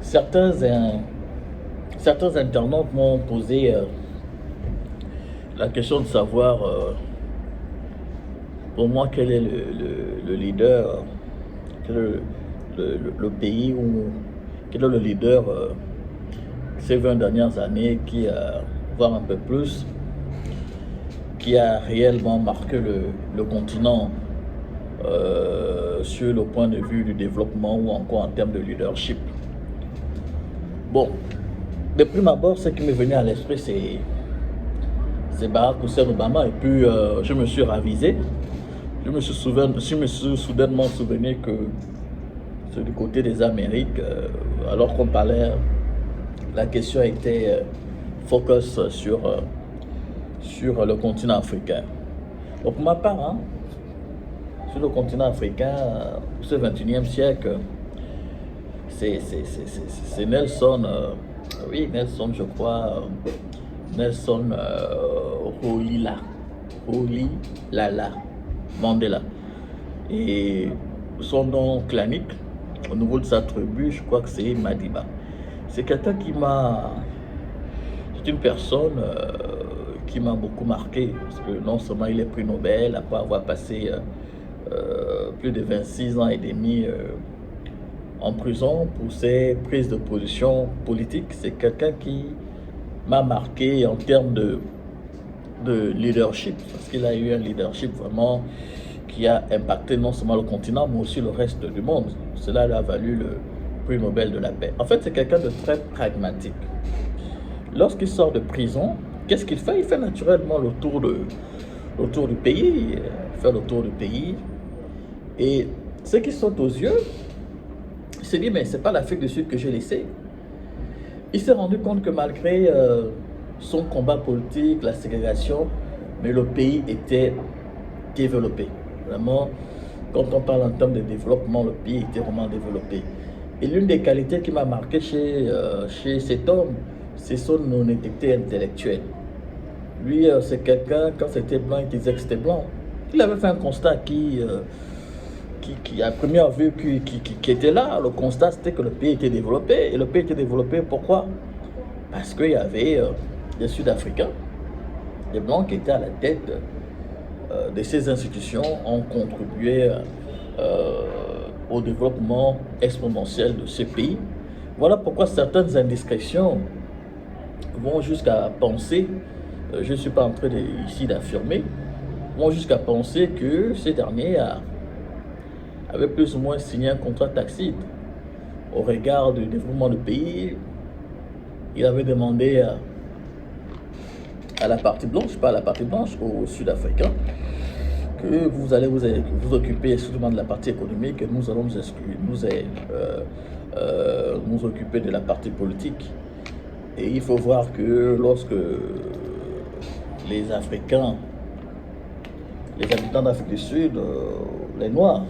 certains internautes m'ont posé la question de savoir, pour moi, quel est le leader, quel est le pays où, quel est le leader ces 20 dernières années qui a, voire un peu plus, qui a réellement marqué le continent sur le point de vue du développement ou encore en termes de leadership. Bon, de prime abord, ce qui m'est venu à l'esprit, c'est Barack Hussein Obama. Et puis, je me suis ravisé. Je me suis soudainement souvenu que c'est du côté des Amériques, alors qu'on parlait, la question était focus sur le continent africain. Donc, pour ma part, hein, sur le continent africain, pour ce 21e siècle, c'est Nelson, oui, Nelson, je crois, Nelson Rolihlahla Mandela. Et son nom clanique, au niveau de sa tribu, je crois que c'est Madiba. C'est quelqu'un c'est une personne qui m'a beaucoup marqué, parce que non seulement il est prix Nobel, après avoir passé plus de 26 ans et demi en prison pour ses prises de position politiques, c'est quelqu'un qui m'a marqué en termes de leadership, parce qu'il a eu un leadership vraiment qui a impacté non seulement le continent, mais aussi le reste du monde. Cela lui a valu le prix Nobel de la paix. En fait, c'est quelqu'un de très pragmatique. Lorsqu'il sort de prison, qu'est-ce qu'il fait? Il fait naturellement le tour du pays. Il fait le tour du pays. Et ce qui saute aux yeux, il s'est dit, mais c'est pas l'Afrique du Sud que j'ai laissée. Il s'est rendu compte que malgré son combat politique, la ségrégation, mais le pays était développé. Vraiment, quand on parle en termes de développement, le pays était vraiment développé. Et l'une des qualités qui m'a marqué chez cet homme, c'est son honnêteté intellectuelle. Lui, c'est quelqu'un, quand c'était blanc, il disait que c'était blanc. Il avait fait un constat qui à première vue, qui était là. Le constat, c'était que le pays était développé. Et le pays était développé, pourquoi? Parce qu'il y avait des Sud-Africains, des Blancs qui étaient à la tête de ces institutions, ont contribué au développement exponentiel de ce pays. Voilà pourquoi certaines indiscrétions vont jusqu'à penser, je ne suis pas en train ici d'affirmer, vont jusqu'à penser que ces derniers avaient plus ou moins signé un contrat tacite au regard du développement du pays. Il avait demandé à la partie blanche, pas à la partie blanche, aux Sud-Africains, que vous allez vous occuper exclusivement de la partie économique et nous allons nous occuper de la partie politique. Et il faut voir que lorsque les Africains, les habitants d'Afrique du Sud, les Noirs,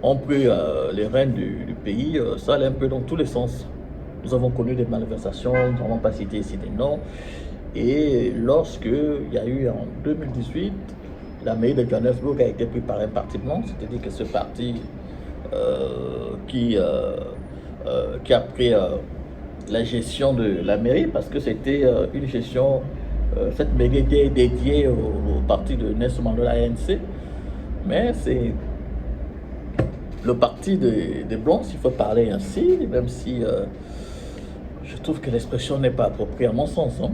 ont pris les rênes du pays, ça allait un peu dans tous les sens. Nous avons connu des malversations, nous n'avons pas cité ici des noms. Et lorsque il y a eu en 2018, la mairie de Johannesburg a été prise par un parti blanc, c'est-à-dire que ce parti qui a pris la gestion de la mairie, parce que c'était une gestion, cette mairie était dédiée au parti de Nelson Mandela, ANC, mais c'est le parti des Blancs, s'il faut parler ainsi, même si je trouve que l'expression n'est pas appropriée à mon sens. Hein.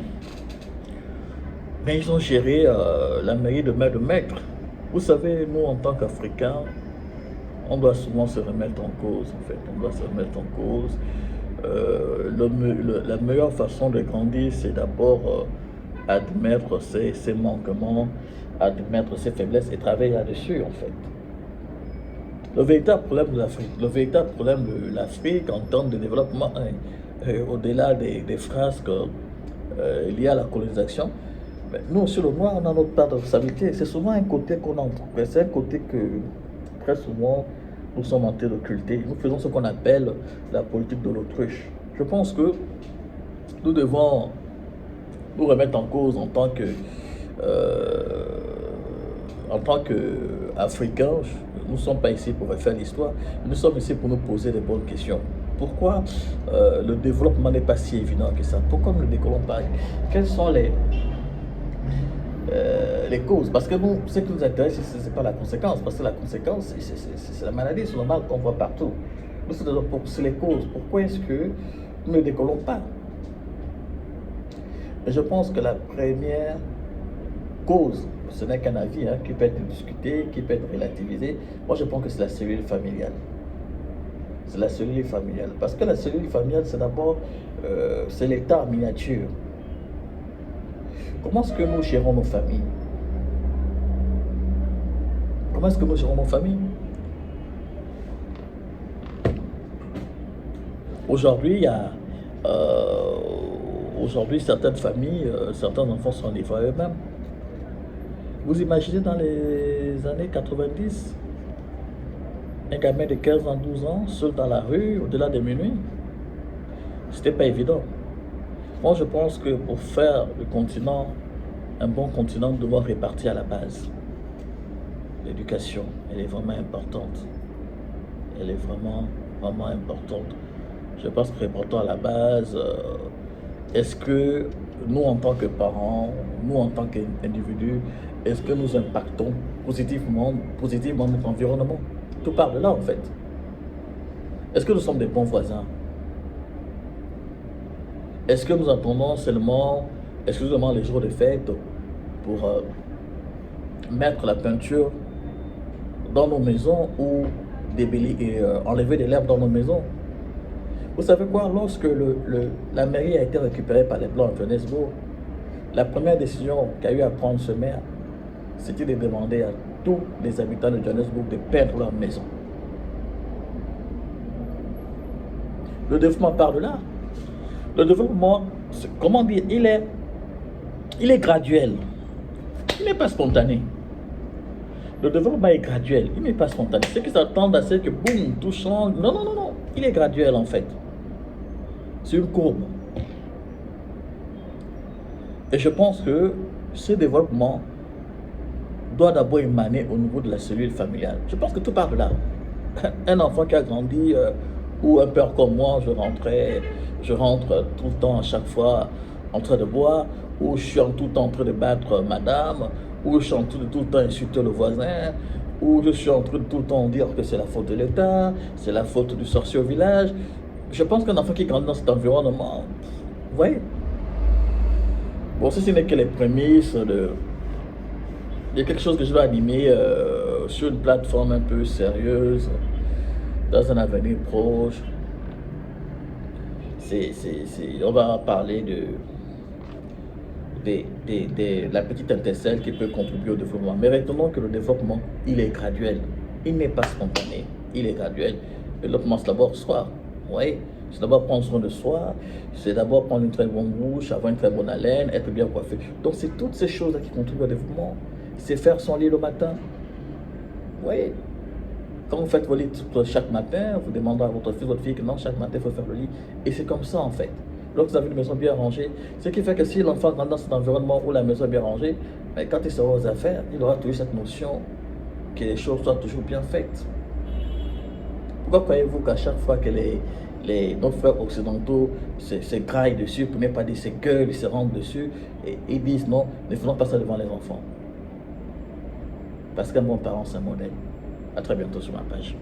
Mais ils ont géré la mairie de maître. Vous savez, nous, en tant qu'Africains, on doit souvent se remettre en cause, en fait. On doit se remettre en cause. La meilleure façon de grandir, c'est d'abord admettre ses manquements, admettre ses faiblesses et travailler là-dessus, en fait. Le véritable problème de l'Afrique en termes de développement, au-delà des frasques liées à la colonisation, mais nous, sur le noir, on a notre part de responsabilité. C'est souvent un côté qu'on entre. C'est un côté que très souvent nous sommes en train d'occulter. Nous faisons ce qu'on appelle la politique de l'autruche. Je pense que nous devons nous remettre en cause en tant qu'Africains. Nous ne sommes pas ici pour refaire l'histoire. Nous sommes ici pour nous poser des bonnes questions. Pourquoi le développement n'est pas si évident que ça? Pourquoi nous ne décollons pas? Quelles sont les causes? Parce que nous, ce qui nous intéresse, ce n'est pas la conséquence, parce que la conséquence, c'est la maladie, c'est normal qu'on voit partout. Nous, c'est les causes. Pourquoi est-ce que nous ne décollons pas? Et je pense que la première cause, ce n'est qu'un avis hein, qui peut être discuté, qui peut être relativisé. Moi, je pense que c'est la cellule familiale. C'est la cellule familiale. Parce que la cellule familiale, c'est d'abord, c'est l'état en miniature. Comment est-ce que nous gérons nos familles? Comment est-ce que nous gérons nos familles? Aujourd'hui, il y a... aujourd'hui, certaines familles, certains enfants sont livrés à eux-mêmes. Vous imaginez dans les années 90, un gamin de 15 ans, 12 ans, seul dans la rue, au-delà de minuit, c'était pas évident. Moi, je pense que pour faire le continent, un bon continent, nous devons répartir à la base. L'éducation, elle est vraiment importante. Elle est vraiment, vraiment importante. Je pense que répartons à la base, est-ce que nous, en tant que parents, nous, en tant qu'individus, est-ce que nous impactons positivement notre environnement? Tout part de là, en fait. Est-ce que nous sommes des bons voisins? Est-ce que nous attendons seulement, exclusivement les jours de fête pour mettre la peinture dans nos maisons ou déblayer et enlever de l'herbe dans nos maisons? Vous savez quoi? Lorsque la mairie a été récupérée par les Blancs à Johannesburg, la première décision qu'a eu à prendre ce maire, c'était de demander à tous les habitants de Johannesburg de peindre leur maison. Le développement part de là. Le développement, comment dire, il est graduel. Il n'est pas spontané. Le développement est graduel, il n'est pas spontané. Ceux qui s'attendent à ce que boum, tout change. Non, non, non, non. Il est graduel en fait. C'est une courbe. Et je pense que ce développement doit d'abord émaner au niveau de la cellule familiale. Je pense que tout part de là. Un enfant qui a grandi, ou un père comme moi, je rentre tout le temps à chaque fois en train de boire, ou je suis tout le temps en train de battre madame, ou je suis en train de tout le temps insulter le voisin, ou je suis en train de tout le temps dire que c'est la faute de l'État, c'est la faute du sorcier au village. Je pense qu'un enfant qui grandit dans cet environnement, vous voyez. Bon, ceci n'est que les prémices de... Il y a quelque chose que je vais animer sur une plateforme un peu sérieuse, dans un avenir proche. On va parler de la petite étincelle qui peut contribuer au développement. Mais retenons que le développement, il est graduel. Il n'est pas spontané, il est graduel. Le développement, c'est d'abord soi. Oui, c'est d'abord prendre soin de soi, c'est d'abord prendre une très bonne bouche, avoir une très bonne haleine, être bien coiffé. Donc, c'est toutes ces choses-là qui contribuent au développement. C'est faire son lit le matin. Oui. Quand vous faites vos lits chaque matin, vous demandez à votre fils, votre fille que non, chaque matin, il faut faire le lit. Et c'est comme ça, en fait. Lorsque vous avez une maison bien rangée, ce qui fait que si l'enfant grandit dans cet environnement où la maison est bien rangée, mais quand il sera aux affaires, il aura toujours cette notion que les choses soient toujours bien faites. Pourquoi croyez-vous qu'à chaque fois que nos frères occidentaux se graillent dessus, pour ne pas dire se gueulent, ils se rendent dessus, et ils disent non, ne faisons pas ça devant les enfants. Parce qu'un bon parent, c'est un modèle. À très bientôt sur ma page.